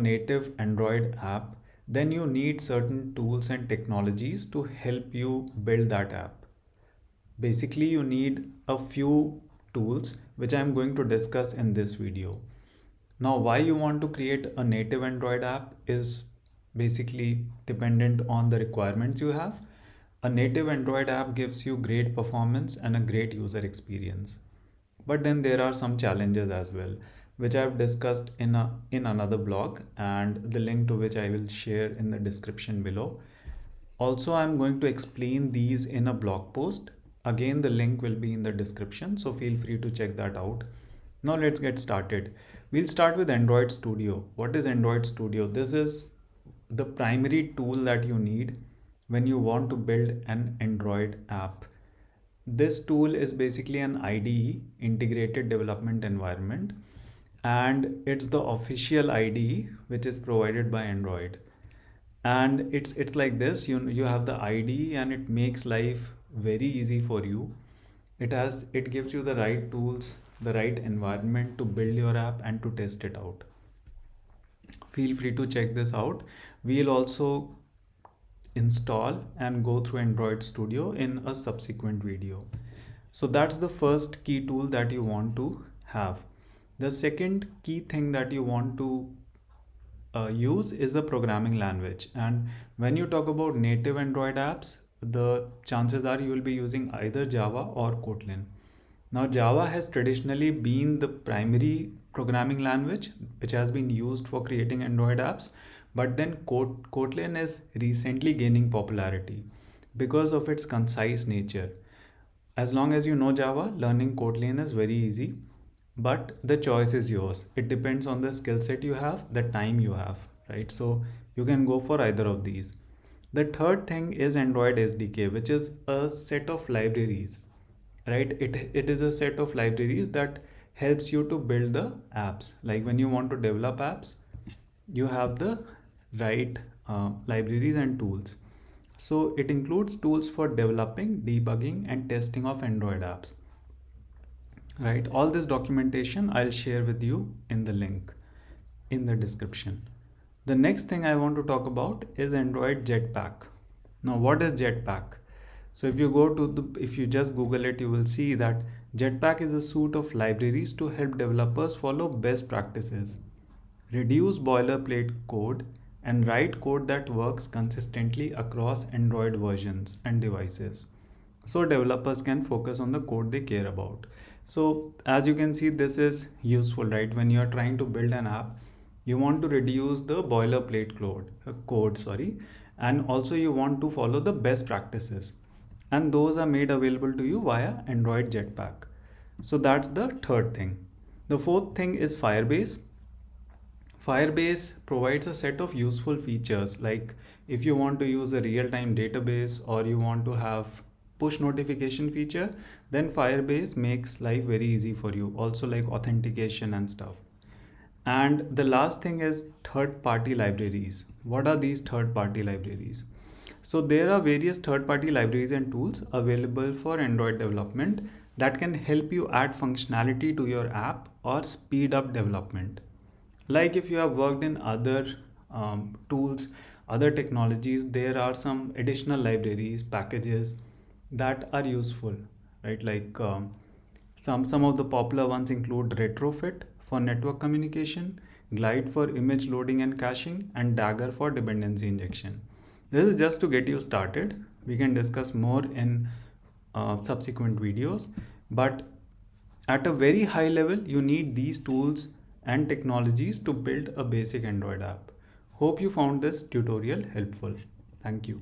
native Android app, then you need certain tools and technologies to help you build that app. Basically, you need a few tools which I'm going to discuss in this video. Now, why you want to create a native Android app is basically dependent on the requirements you have. A native Android app gives you great performance and a great user experience. But then there are some challenges as well, which I've discussed in another blog, and the link to which I will share in the description below. Also, I'm going to explain these in a blog post. Again, the link will be in the description, so feel free to check that out. Now let's get started. We'll start with Android Studio. What is Android Studio? This is the primary tool that you need when you want to build an Android app. This tool is basically an IDE, Integrated Development Environment, and it's the official IDE which is provided by Android. And it's like this, you have the IDE and it makes life very easy for you. It gives you the right tools, the right environment to build your app and to test it out. Feel free to check this out. We'll also install and go through Android Studio in a subsequent video. So that's the first key tool that you want to have. The second key thing that you want to use is a programming language. And when you talk about native Android apps, the chances are you will be using either Java or Kotlin. Now, Java has traditionally been the primary programming language which has been used for creating Android apps, but then Kotlin is recently gaining popularity because of its concise nature. As long as you know Java, learning Kotlin is very easy, but the choice is yours. It depends on the skill set you have, the time you have, right? So you can go for either of these. The third thing is Android SDK, which is a set of libraries, right? It is a set of libraries that helps you to build the apps. Like when you want to develop apps, you have the right libraries and tools. So it includes tools for developing, debugging, and testing of Android apps. Right, all this documentation I'll share with you in the link in the description. The next thing I want to talk about is Android Jetpack. Now, what is Jetpack? So if you just Google it, you will see that Jetpack is a suite of libraries to help developers follow best practices, reduce boilerplate code, and write code that works consistently across Android versions and devices, so developers can focus on the code they care about. So as you can see, this is useful, right? When you are trying to build an app, you want to reduce the boilerplate code, and also you want to follow the best practices, and those are made available to you via Android Jetpack. So that's the third thing. The fourth thing is Firebase. Firebase provides a set of useful features, like if you want to use a real-time database or you want to have push notification feature, then Firebase makes life very easy for you, also like authentication and stuff. And the last thing is third-party libraries. What are these third-party libraries? So there are various third-party libraries and tools available for Android development that can help you add functionality to your app or speed up development. Like if you have worked in other tools, other technologies, there are some additional libraries, packages that are useful, right? Like some of the popular ones include Retrofit for network communication, Glide for image loading and caching, and Dagger for dependency injection. This is just to get you started. We can discuss more in subsequent videos, but at a very high level, you need these tools and technologies to build a basic Android app. Hope you found this tutorial helpful. Thank you.